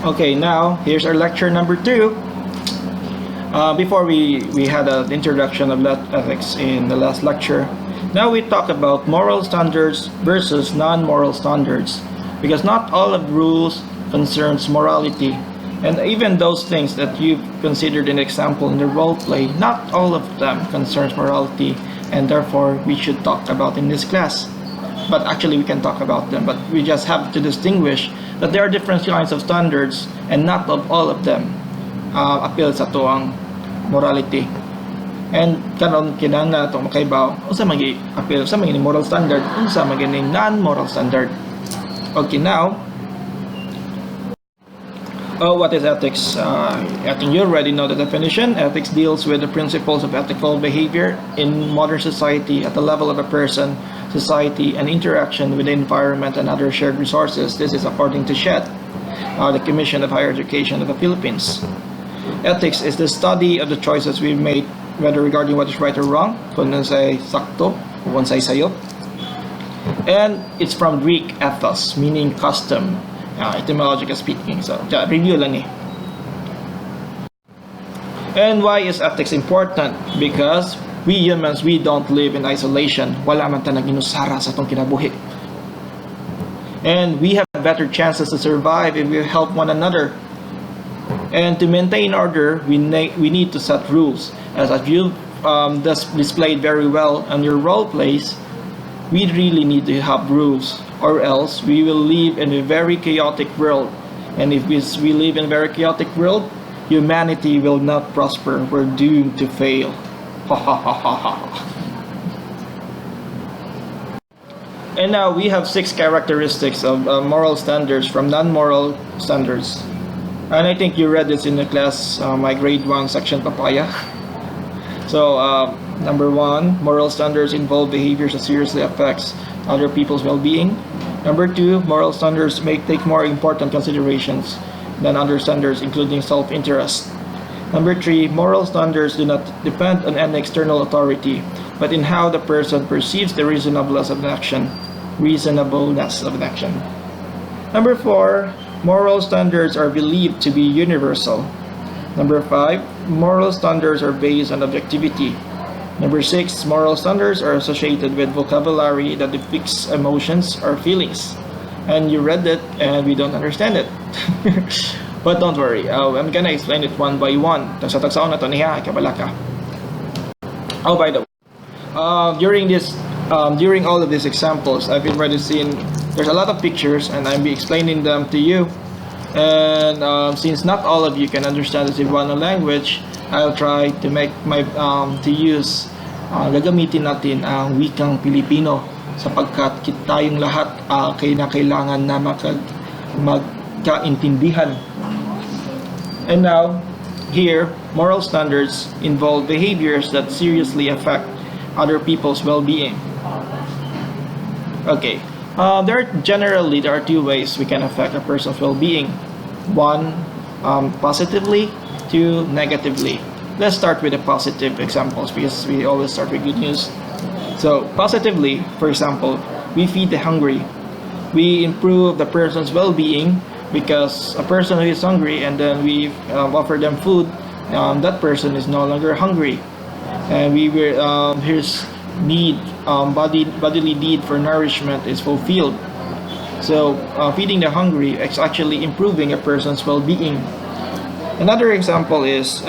Okay, now here's our lecture number 2. Before we had an introduction of ethics in the last lecture. Now we talk about moral standards versus non-moral standards, because not all of rules concerns morality, and even those things that you've considered an example in the role play, not all of them concerns morality, and therefore we should talk about in this class. But actually we can talk about them, but we just have to distinguish that there are different kinds of standards, and not of all of them appeal sa tuang morality. And karon kinahanglan nato makaibaw unsa magi appeal sa mga moral standard, unsa magini non-moral standard. Okay, now what is ethics? I think you already know the definition. Ethics deals with the principles of ethical behavior in modern society at the level of a person, society, and interaction with the environment and other shared resources. This is according to SHED, the Commission of Higher Education of the Philippines. Ethics is the study of the choices we've made, whether regarding what is right or wrong, kung say sakto, kung say sayop. And it's from Greek ethos, meaning custom, etymologically speaking. So, review lang eh. And why is ethics important? Because we humans, we don't live in isolation. Wala man tanang inusara sa tong kinabuhi. And we have better chances to survive if we help one another. And to maintain order, we need to set rules. As you've displayed very well on your role plays, we really need to have rules, or else we will live in a very chaotic world. And if we live in a very chaotic world, humanity will not prosper. We're doomed to fail. Ha ha ha ha ha. And now we have 6 characteristics of moral standards from non-moral standards. And I think you read this in the class, my grade 1 section papaya. So, number 1, moral standards involve behaviors that seriously affects other people's well-being. Number 2, moral standards take more important considerations than other standards, including self-interest. Number 3, moral standards do not depend on any external authority, but in how the person perceives the reasonableness of an action. Reasonableness of an action. Number 4, moral standards are believed to be universal. Number 5, moral standards are based on objectivity. Number 6, moral standards are associated with vocabulary that depicts emotions or feelings. And you read it and we don't understand it. But don't worry, I'm gonna explain it one by one. Tagsa-tagsaon na to niya, kabalaka. Oh, by the way, during all of these examples, I've already seen there's a lot of pictures, and I'll be explaining them to you. And since not all of you can understand the Cebuano language, I'll try to make my gagamitin natin ang wikang Pilipino, sapagkat tayong lahat kailangan na magkaintindihan. And now, here, moral standards involve behaviors that seriously affect other people's well-being. Okay, there are 2 ways we can affect a person's well-being. 1, positively, 2, negatively. Let's start with the positive examples, because we always start with good news. So, positively, for example, we feed the hungry. We improve the person's well-being, because a person who is hungry and then we offer them food, that person is no longer hungry, and his need, bodily need for nourishment is fulfilled. So feeding the hungry is actually improving a person's well-being. Another example is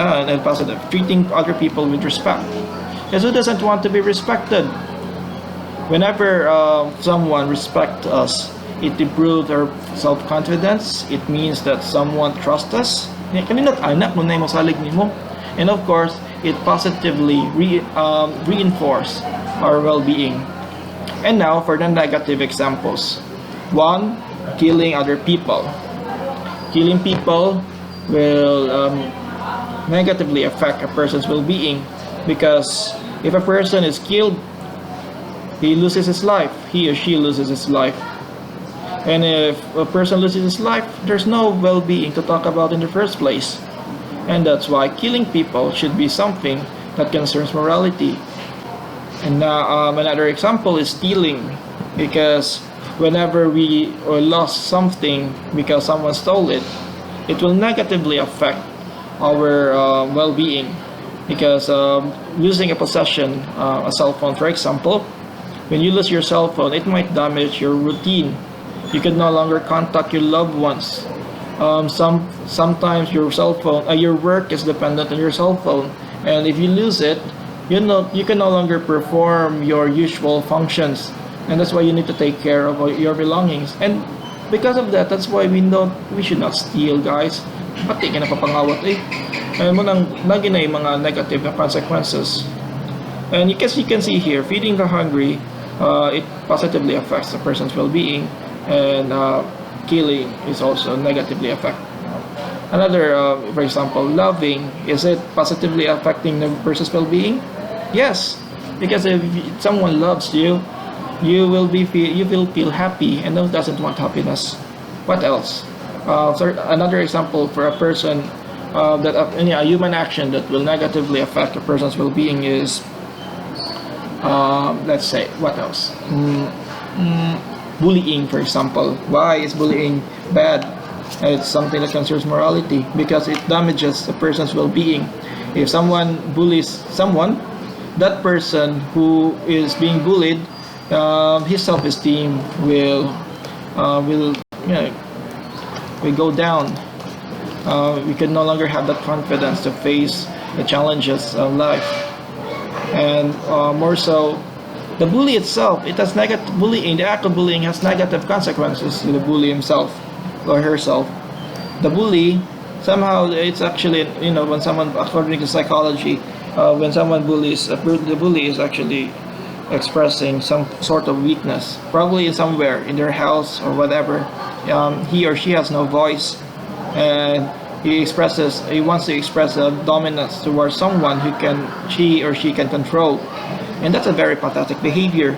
positive, treating other people with respect. Because who doesn't want to be respected? Whenever someone respects us, it improves our self-confidence. It means that someone trusts us. And of course, it positively reinforces our well-being. And now for the negative examples. 1, killing other people. Killing people will negatively affect a person's well-being, because if a person is killed, he loses his life. He or she loses his life. And if a person loses his life, there's no well-being to talk about in the first place. And that's why killing people should be something that concerns morality. And another example is stealing, because whenever we lost something because someone stole it, it will negatively affect our well-being, because losing a possession, a cell phone for example, when you lose your cell phone, it might damage your routine. You can no longer contact your loved ones. Sometimes your cell phone, your work is dependent on your cell phone, and if you lose it, you can no longer perform your usual functions, and that's why you need to take care of your belongings. And because of that, that's why we should not steal, guys. Pati ka napapangawat eh. Ayun mo nang lagi na yung mga negative na consequences. And you can see here, feeding the hungry, it positively affects the person's well-being, and killing is also negatively affect. Another, for example, loving, is it positively affecting the person's well-being? Yes, because if someone loves you, you will feel happy, and who doesn't want happiness? What else? Another example for a person that a human action that will negatively affect a person's well-being is, let's say, what else? Bullying, for example. Why is bullying bad? It's something that concerns morality, because it damages the person's well-being. If someone bullies someone, that person who is being bullied, his self-esteem will go down. We can no longer have that confidence to face the challenges of life, and more so, the bully itself, it has bullying. The act of bullying has negative consequences to the bully himself or herself. The bully, somehow, it's actually, when someone, according to psychology, when someone bullies, the bully is actually expressing some sort of weakness, probably somewhere in their house or whatever. He or she has no voice, and he wants to express a dominance towards someone he or she can control, and that's a very pathetic behavior.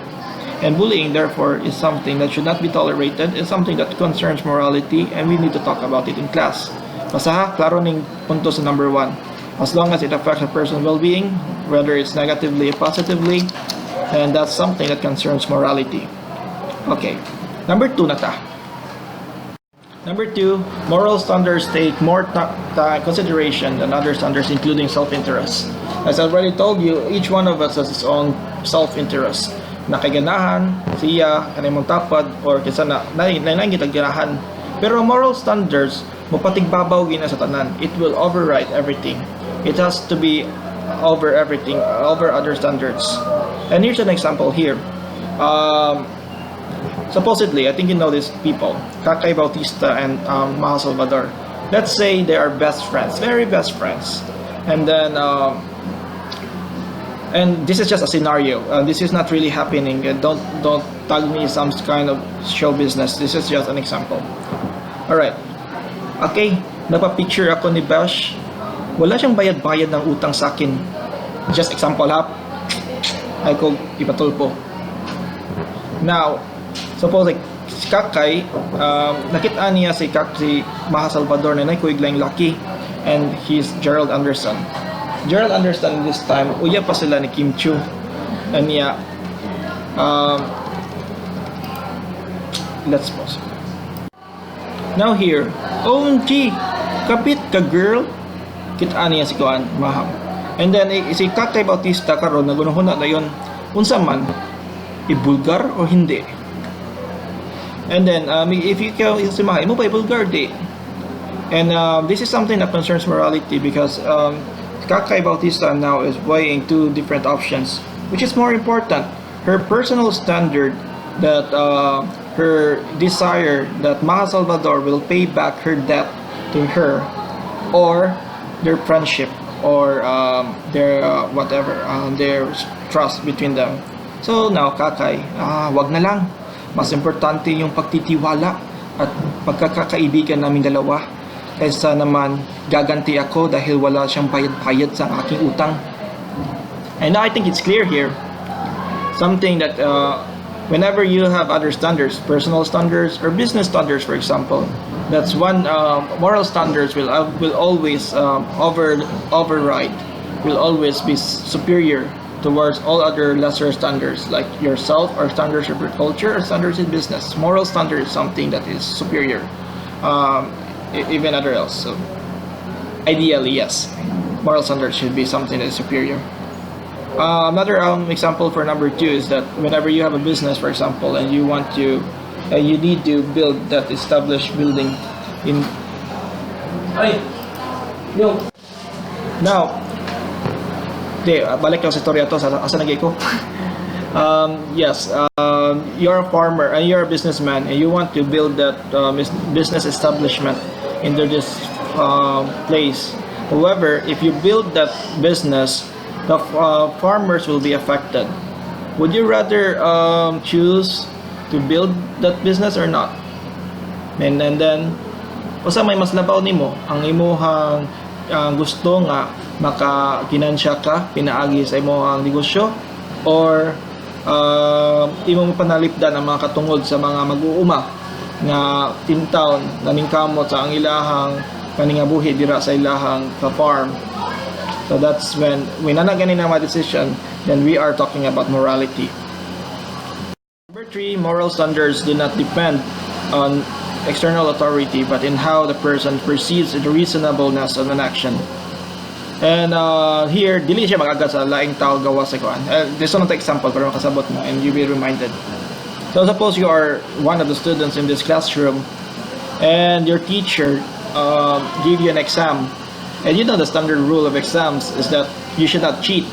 And bullying, therefore, is something that should not be tolerated. It's something that concerns morality, and we need to talk about it in class. Basta ha, klaro ning punto sa number 1. As long as it affects a person's well-being, whether it's negatively or positively, and that's something that concerns morality. Okay, number 2 na ta. Number 2, moral standards take more consideration than other standards, including self-interest. As I already told you, each one of us has its own self-interest. Nakaganahan, siya, kanimong tapad, or kisa na ganahan. Pero moral standards, mupatigbabaw gina sa tanan. It will override everything. It has to be over everything, over other standards. And here's an example here. Supposedly, I think you know these people, Kakay Bautista and Maha Salvador. Let's say they are best friends, very best friends. And then, and this is just a scenario. This is not really happening. Don't tag me some kind of show business. This is just an example. Alright. Okay, napapicture ako ni Bash. Wala siyang bayad-bayad ng utang sa akin. Just example ha. Ay ko ipatulpo. Now, suppose like si Kakay, nakita niya si Maha Salvador na kuiglang laki, and he's Gerald Anderson. Gerald Anderson this time, uya pa sila ni Kim Chiu. And niya, let's pause. Now here, OMG, kapit ka girl. Kita niya si Kuan, Maham. And then si Kakay Bautista karon nagunahuna na yon, unsa man, ibulgar o hindi. And then if you si Mahal, mo pa ibulgar di. And this is something that concerns morality, because Kakay Bautista now is weighing two different options. Which is more important? Her personal standard, that her desire that Maha Salvador will pay back her debt to her, or their friendship, or their whatever, their trust between them. So now Kakay, wag na lang. Mas importante yung pagtitiwala at pagkakaibigan naming dalawa, kaysa naman gaganti ako dahil wala siyang bayad-bayad sa aking utang. And I think it's clear here, something that whenever you have other standards, personal standards or business standards, for example, that's one, moral standards will always override, will always be superior towards all other lesser standards, like yourself, or standards of your culture, or standards in business. Moral standard is something that is superior. even other else. So ideally, yes, moral standards should be something that is superior. Another example for number 2 is that whenever you have a business, for example, and you want to, you need to build that established building in. Now, balik lang sa istorya to, asa nagay ko. Yes, you're a farmer and you're a businessman and you want to build that business establishment into this place. However, if you build that business, the farmers will be affected. Would you rather choose to build that business or not? And then, usa may mas labaw nimo ang imuhang gusto nga makakinansya ka pinaagi sa imuhang negosyo, or imong panalipdan ang mga katungod sa mga mag-uuma nga tintawn naningkamot sa ang ilahang kaningabuhi dira sa ilahang farm. So that's when na ganin ang decision, then we are talking about morality. Number 3, moral standards do not depend on external authority but in how the person perceives the reasonableness of an action. And here, dili siya magagad sa laing tao gawa sa kuan. This one example para makasabot mo and you be reminded. So suppose you are one of the students in this classroom and your teacher give you an exam. And you know the standard rule of exams is that you should not cheat.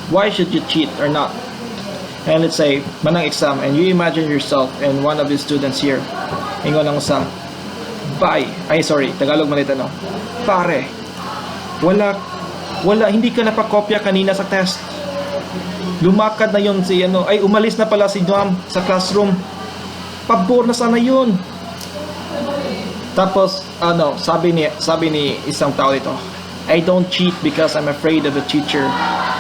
Why should you cheat or not? And let's say, manang exam, and you imagine yourself and one of the students here. Ingon ang usa. Tagalog man ito, no? Pare, wala, hindi ka napakopya kanina sa test. Lumakad na yun si umalis na pala si Ma'am sa classroom. Pabor na sana yun. Tapos, sabi ni isang tao ito, I don't cheat because I'm afraid of the teacher.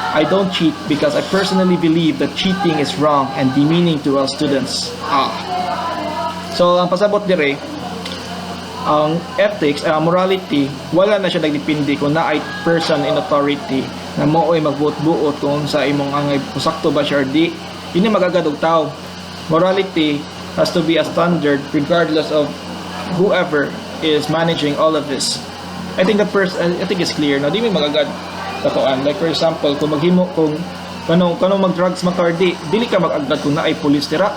I don't cheat because I personally believe that cheating is wrong and demeaning to us students. So, ang pasabot dire, ang ethics, morality, wala na siya nagdepende kung na ay person in authority na mo ay magbuot-buot kung sa imong angay pusakto ba siya or di. Hindi magagadog tao. Morality has to be a standard regardless of whoever is managing all of this. I think it's clear. No, di may magagad sa kuan. Like for example, kung maghimo kung kanong mag-drugs makardi, dili ka mag-agad kung naay pulis tira.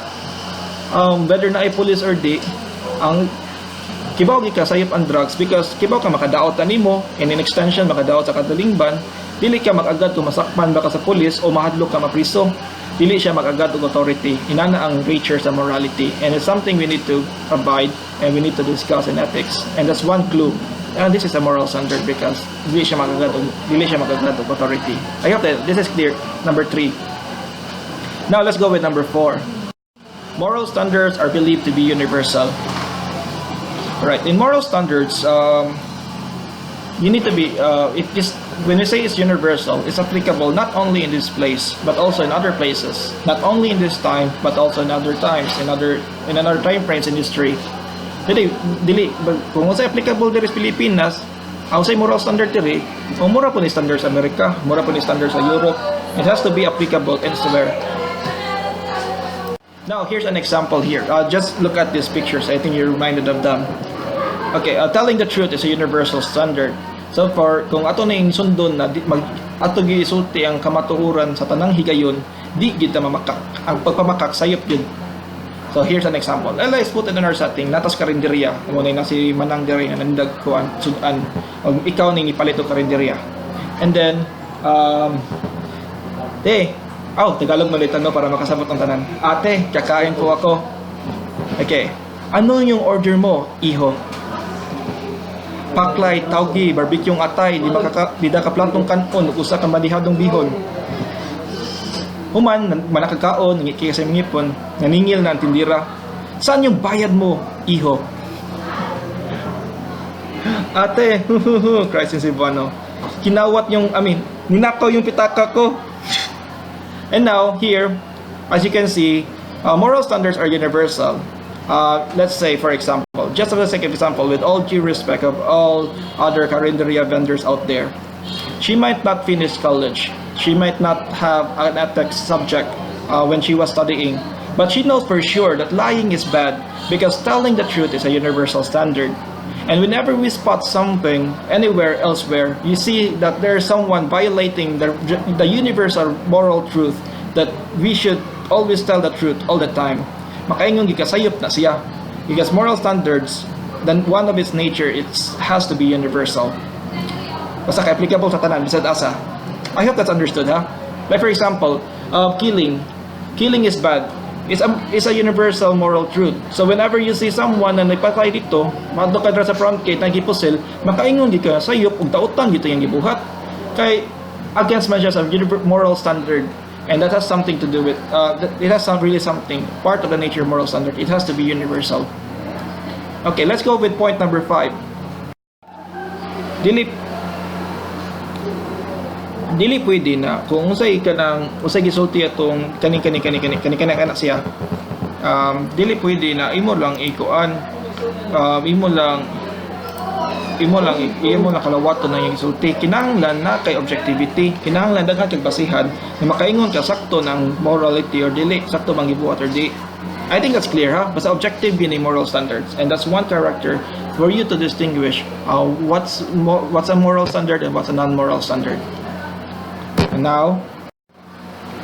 Whether naay pulis or di, ang kibaw ka sayop ang drugs because kibaw ka makadaot nimo, and in extension makadaot sa kadalingban. Dili ka mag-agad kung masakpan baka sa pulis o mahadlok ka mapriso. Dili siya mag-agad og authority. Inana ang nature sa morality, and it's something we need to abide and we need to discuss in ethics. And that's one clue. And this is a moral standard because dili siya mag-agad og authority. I hope that this is clear. Number 3. Now let's go with number 4. Moral standards are believed to be universal. Right. In moral standards, you need to be when we say it's universal, it's applicable not only in this place but also in other places, not only in this time but also in other times, in another time frames in history. Dili kung sa applicable diri sa Pilipinas, ang say moral standard diri, mura po ni standard sa Amerika, mura po ni standard sa Europe. It has to be applicable elsewhere. Now here's an example here. Just look at these pictures. I think you're reminded of them. Okay, telling the truth is a universal standard. So for kung ato ning sundon na ato gisulti ang kamatuoran sa tanang higayon, di gid ta mamakak. Ang pagpamakak sayop yun. So here's an example. Let's put it in our setting. Natas karinderya. Muna na si Manang diri nga nandag kuan sudan. Og ikaw ning ipalit og karinderya. And then Tagalog malitan no para makasabot ang tanan. Ate, kakain po ako. Okay. Ano yung order mo, iho? Paklay, tawgi, barbecue atay, di da ka plantong kanon, usa ka manihadong bihon. Human, manakakaon, nangikikay sa ngipon, naningil na ang tindira. Saan yung bayad mo, iho? Ate, cries si Cebuano. Kinawat yung, ninakaw yung pitaka ko. And now, here, as you can see, moral standards are universal. Let's say, for example, just for the sake of example, with all due respect of all other carinderia vendors out there, she might not finish college. She might not have an ethics subject when she was studying, but she knows for sure that lying is bad because telling the truth is a universal standard. And whenever we spot something anywhere elsewhere, you see that there's someone violating the universal moral truth that we should always tell the truth all the time. Makaingon gikasayop na siya. Because moral standards, then one of its nature, it has to be universal. Basta applicable sa tanan, bisad asa. I hope that's understood, ha? Like for example, killing. Killing is bad. It's a universal moral truth. So whenever you see someone na nagpatay dito, madto ka dra sa front gate, nagipusil, makaingon di ka sayop ug dautan dito yung gibuhat. Kay against measures of moral standard, and that has something to do with it has really something part of the nature of moral standard. It has to be universal. Okay, let's go with point number 5. Dili pwede na kung usay gisulti atong kani siya, dili pwede na imo lang imo lang kalawaton na yung gisulti. Kinahanglan na kay objectivity, kinahanglan daghan kay basihan na makaingon ka sakto ng morality or dili sakto bang gibuhat or di. I think that's clear, ha? Basta objective yun yung moral standards, and that's one character for you to distinguish what's a moral standard and what's a non-moral standard. And now,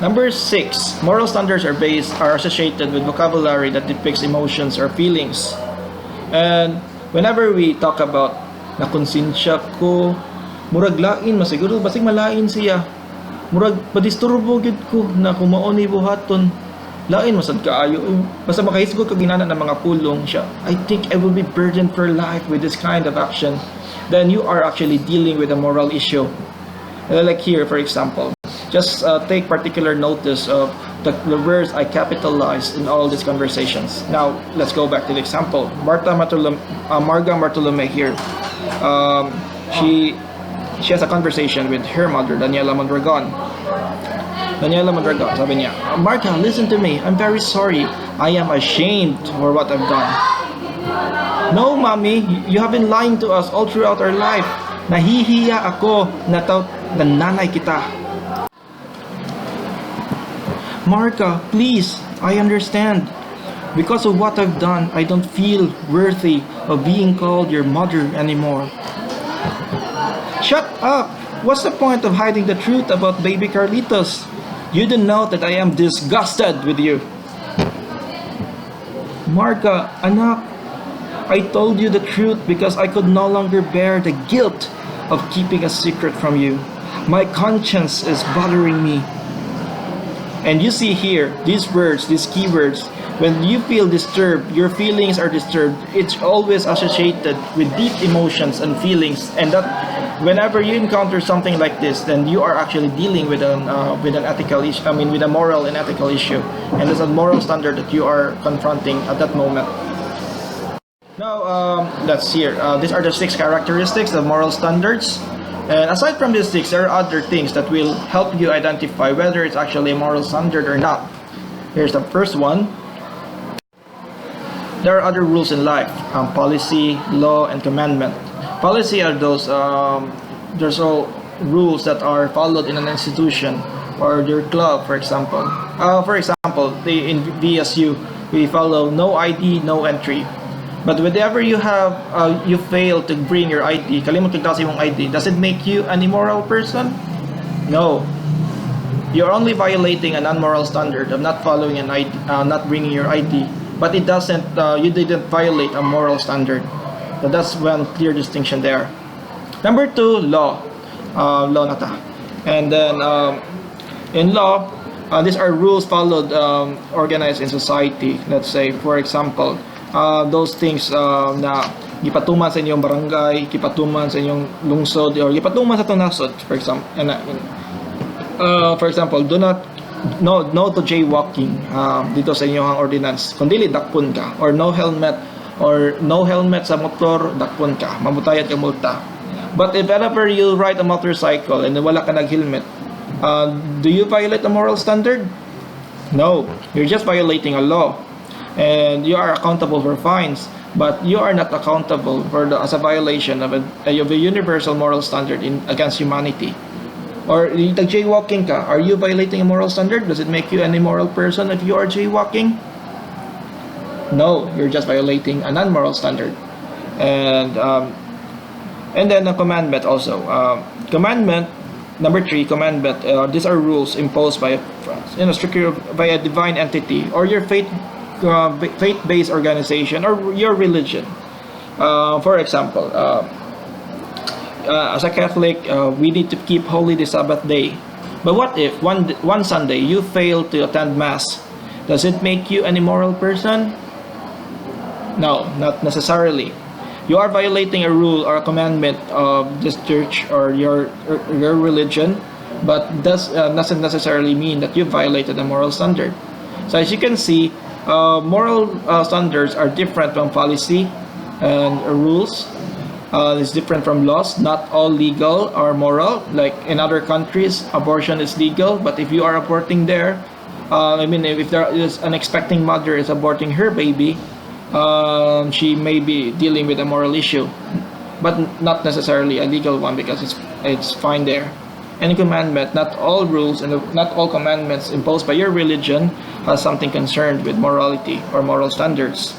number 6, moral standards are associated with vocabulary that depicts emotions or feelings. And whenever we talk about nakonsensya ko, murag lain, masiguro basig malain siya. Murag padisturbo gid ko na kumaon ni buhaton. Lain masad kaayo. Basta makahisgot ka ginana ng mga pulong siya. I think I will be burdened for life with this kind of action. Then you are actually dealing with a moral issue. Like here, for example, just take particular notice of the words I capitalized in all these conversations. Now, let's go back to the example. Marga Bartolome here. She has a conversation with her mother, Daniela Mondragon, sabi niya, Marga, listen to me. I'm very sorry. I am ashamed for what I've done. No, mommy, you have been lying to us all throughout our life. Nahihiya ako na nanay kita. Marga, please, I understand. Because of what I've done, I don't feel worthy of being called your mother anymore. Shut up! What's the point of hiding the truth about baby Carlitos? You don't know that I am disgusted with you. Marga, anak, I told you the truth because I could no longer bear the guilt of keeping a secret from you. My conscience is bothering me. And you see here, these words, these keywords, when you feel disturbed, your feelings are disturbed, it's always associated with deep emotions and feelings, and that whenever you encounter something like this, then you are actually dealing with an ethical issue, with a moral and ethical issue, and there's a moral standard that you are confronting at that moment. Now, let's hear. These are the 6 characteristics of moral standards. And aside from these 6, there are other things that will help you identify whether it's actually a moral standard or not. Here's the first one. There are other rules in life, policy, law, and commandment. Policy are those there's all rules that are followed in an institution or your club, for example. In VSU, we follow no ID, no entry. But whenever you fail to bring your ID, kalimut kagtasi mong ID, does it make you an immoral person? No. You're only violating an unmoral standard of not following an ID, not bringing your ID. But it doesn't. You didn't violate a moral standard. So that's one clear distinction there. Number 2, law. Law nata. And then in law, these are rules followed, organized in society. Let's say, for example, those things na gipatuman sa inyong barangay, gipatuman sa inyong lungsod, or gipatuman sa itong nasod, for example, no to jaywalking dito sa inyong ordinance. Kung dili, dakpon ka. Or no helmet sa motor, dakpon ka. Mamutayat ka multa. But if ever you ride a motorcycle and wala ka nag-helmet, do you violate a moral standard? No. You're just violating a law. And you are accountable for fines, but you are not accountable as a violation of a universal moral standard against humanity. Or jaywalking ka, are you violating a moral standard? Does it make you an immoral person if you are jaywalking? No, you're just violating a non-moral standard. And then a commandment also. Commandment number 3, commandment. These are rules imposed by strictly by a divine entity or your faith-based organization or your religion. For example, as a Catholic, we need to keep holy the Sabbath day. But what if one Sunday you fail to attend Mass? Does it make you an immoral person? No, not necessarily. You are violating a rule or a commandment of this church or your religion, but doesn't necessarily mean that you violated a moral standard. So as you can see, moral standards are different from policy and rules. It's different from laws. Not all legal or moral. Like in other countries, abortion is legal, but if you are aborting there, if there is an expecting mother is aborting her baby, she may be dealing with a moral issue, but not necessarily a legal one because it's fine there. Any commandment, not all rules and not all commandments imposed by your religion has something concerned with morality or moral standards.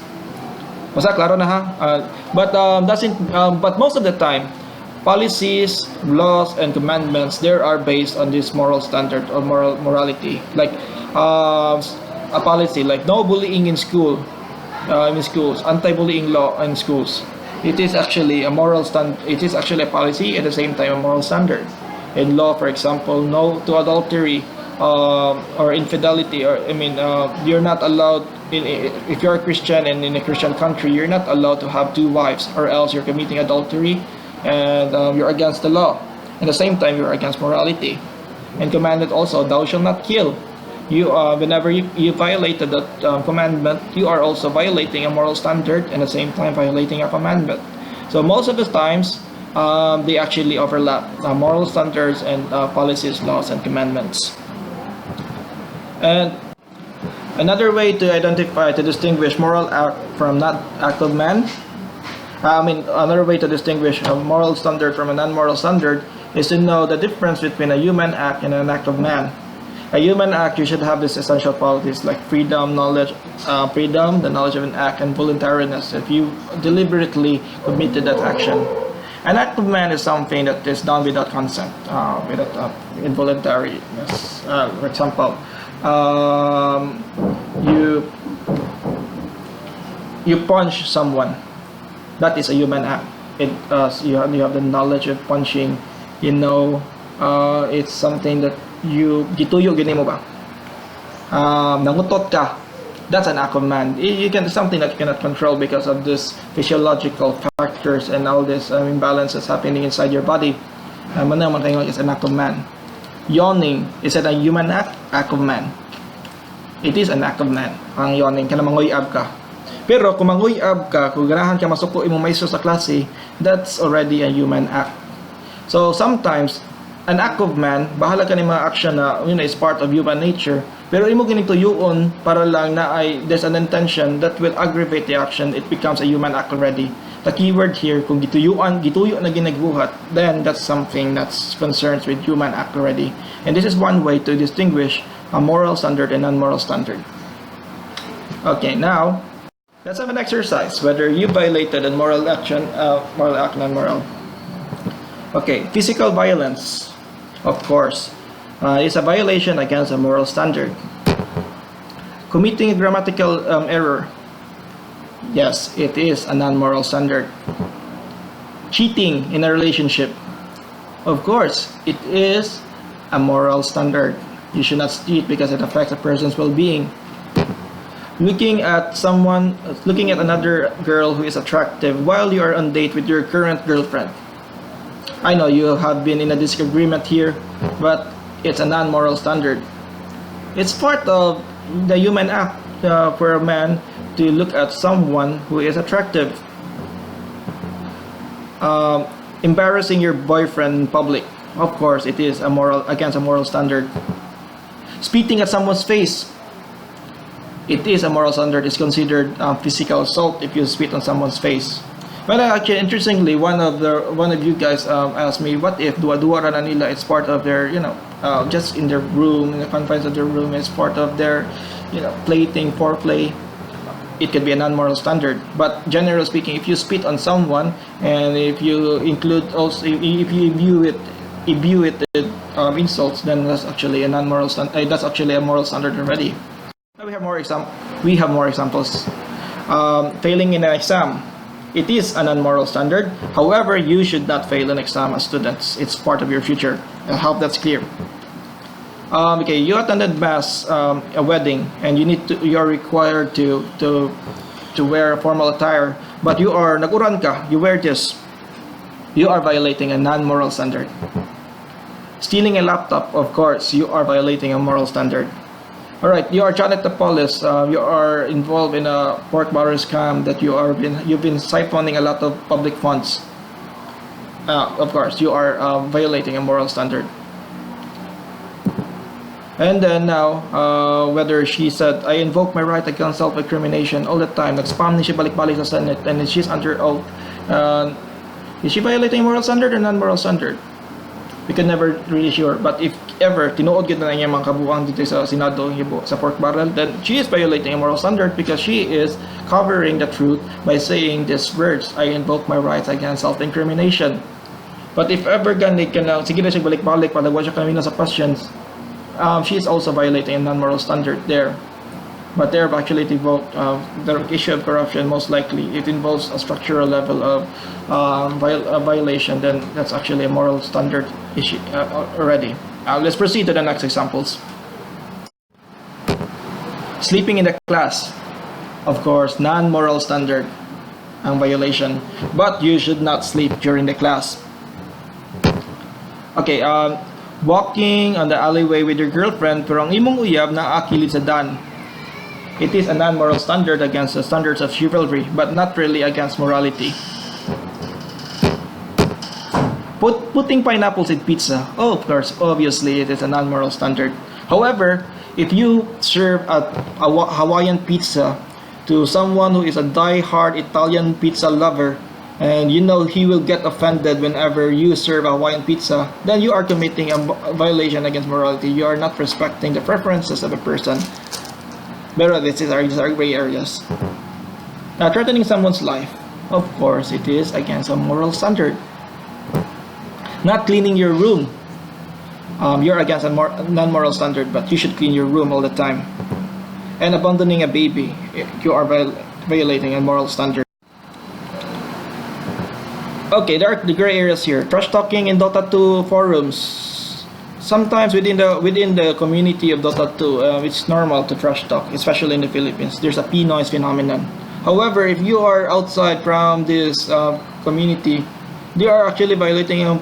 Basta klaro na ha? But most of the time, policies, laws, and commandments there are based on this moral standard or morality. Like a policy like no bullying in schools, anti-bullying law in schools. It is actually a moral It is actually a policy at the same time a moral standard. In law, for example, no to adultery or infidelity. You're not allowed. If you're a Christian and in a Christian country, you're not allowed to have 2 wives, or else you're committing adultery, and you're against the law. At the same time, you're against morality. And commanded also, thou shalt not kill. Whenever you violated that commandment, you are also violating a moral standard and at the same time violating a commandment. So most of the times, they actually overlap moral standards and policies, laws, and commandments. And another way to distinguish moral act from not act of man, another way to distinguish a moral standard from a non-moral standard is to know the difference between a human act and an act of man. A human act, you should have these essential qualities like freedom, knowledge, the knowledge of an act, and voluntariness if you deliberately committed that action. An act of man is something that is done without consent, without involuntariness. For example, you punch someone. That is a human act. You have the knowledge of punching. It's something that gituyo gini mo ba? Nangutot ka. That's an act of man. Something that you cannot control because of this physiological factors and all this imbalances happening inside your body. Is an act of man. Yawning, is it a human act? Act of man. It is an act of man. Ang yawning, kana mangoy-ab ka. Pero kung mangoy-ab ka, kung ganahan ka masuko imong maiso sa klase, that's already a human act. So sometimes, an act of man, bahala ka ni mga action na is part of human nature, pero imo ginituyuon para lang na there's an intention that will aggravate the action, it becomes a human act already. The keyword here, kung gituyo na ginagbuhat, then that's something that's concerned with human act already. And this is one way to distinguish a moral standard and non-moral standard. Okay, now let's have an exercise whether you violated a moral act, non-moral. Okay, physical violence. Of course, is a violation against a moral standard. Committing a grammatical error. Yes, it is a non-moral standard. Cheating in a relationship. Of course, it is a moral standard. You should not cheat because it affects a person's well-being. Looking at another girl who is attractive while you are on date with your current girlfriend. I know you have been in a disagreement here, but it's a non-moral standard. It's part of the human act for a man to look at someone who is attractive. Embarrassing your boyfriend in public. Of course, it is against a moral standard. Spitting at someone's face. It is a moral standard. It's considered physical assault if you spit on someone's face. But actually, interestingly, one of you guys asked me, what if duwa-duwa na nila, it's part of their, just in their room, in the confines of their room, it's part of their, foreplay. it could be a non-moral standard. But generally speaking, if you spit on someone and if you include also if you imbue it with insults, then that's actually a non-moral standard. That's actually a moral standard already. Now we have more examples. Failing in an exam. It is a non-moral standard. However, you should not fail an exam as students. It's part of your future. I hope that's clear. Okay, you attended mass, a wedding, and you are required to wear formal attire, but you are naguran ka, you wear this. You are violating a non-moral standard. Stealing a laptop, of course, you are violating a moral standard. Alright, you are chatting to police, you are involved in a pork barrel scam that you've been siphoning a lot of public funds. Of course, you are violating a moral standard. And then now, whether she said, I invoke my right against self-incrimination all the time, nag-spam ni siya balik-balik sa Senate, and she's under oath, is she violating a moral standard or non-moral standard? We can never really sure, but if ever tinuod gid na niya mga kabuang dito sa Senado sa pork barrel, then she is violating a moral standard because she is covering the truth by saying these words, I invoke my rights against self-incrimination. But if ever ganit ka na, sige na siya balik-balik, palagwa siya kanina sa questions, she is also violating a non-moral standard there. But there actually invoked the issue of corruption. Most likely it involves a structural level of violation, then that's actually a moral standard issue already. Let's proceed to the next examples. Sleeping in the class, of course, non-moral standard ang violation, but you should not sleep during the class. Okay, walking on the alleyway with your girlfriend pero ang imong uyab na akilid sa dan. It is a non-moral standard against the standards of chivalry, but not really against morality. Putting pineapples in pizza, oh, of course, obviously it is a non-moral standard. However, if you serve a Hawaiian pizza to someone who is a die-hard Italian pizza lover, and you know he will get offended whenever you serve a Hawaiian pizza, then you are committing a violation against morality. You are not respecting the preferences of a person. But these are gray areas. Now, threatening someone's life, of course, it is against a moral standard. Not cleaning your room, you're against a non-moral standard, but you should clean your room all the time. And abandoning a baby, you are violating a moral standard. Okay, there are the gray areas here. Trash talking in Dota 2 forums. Sometimes within the community of Dota 2, it's normal to trash talk, especially in the Philippines. There's a P-noise phenomenon. However, if you are outside from this community, they are actually violating a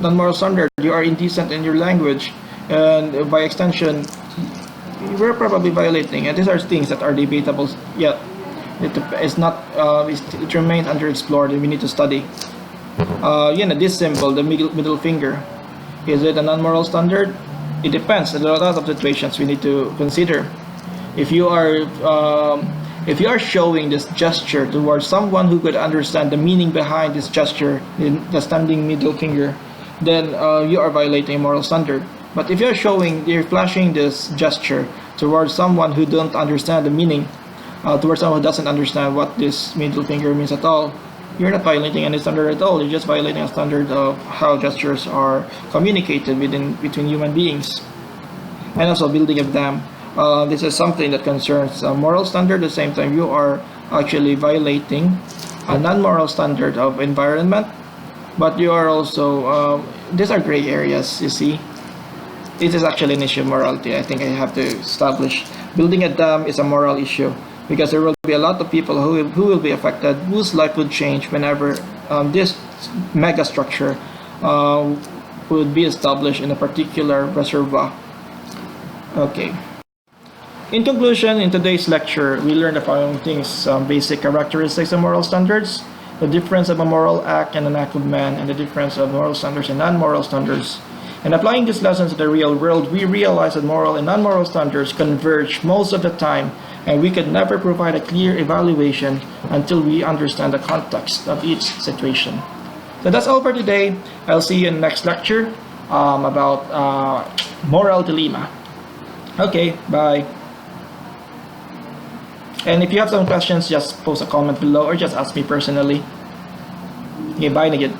non-moral standard. You are indecent in your language, and by extension, we're probably violating. And these are things that are debatable yet. It's not. It remains underexplored, and we need to study. This symbol, the middle finger. Is it a non-moral standard? It depends. There are a lot of situations we need to consider. If you are showing this gesture towards someone who could understand the meaning behind this gesture, the standing middle finger, then you are violating a moral standard. But if you're flashing this gesture towards someone who don't understand the meaning, towards someone who doesn't understand what this middle finger means at all, you're not violating any standard at all. You're just violating a standard of how gestures are communicated between human beings. And also building of dam. This is something that concerns a moral standard. At the same time, you are actually violating a non-moral standard of environment. But you are also, these are gray areas, you see. This is actually an issue of morality. I think I have to establish. Building a dam is a moral issue, because there will be a lot of people who will be affected, whose life would change whenever this mega structure would be established in a particular reservoir. Okay. In conclusion, in today's lecture, we learned the following things: some basic characteristics of moral standards, the difference of a moral act and an act of man, and the difference of moral standards and non-moral standards. And applying these lessons to the real world, we realize that moral and non-moral standards converge most of the time, and we could never provide a clear evaluation until we understand the context of each situation. So that's all for today. I'll see you in the next lecture about moral dilemma. Okay, bye. And if you have some questions, just post a comment below or just ask me personally. Okay, bye again.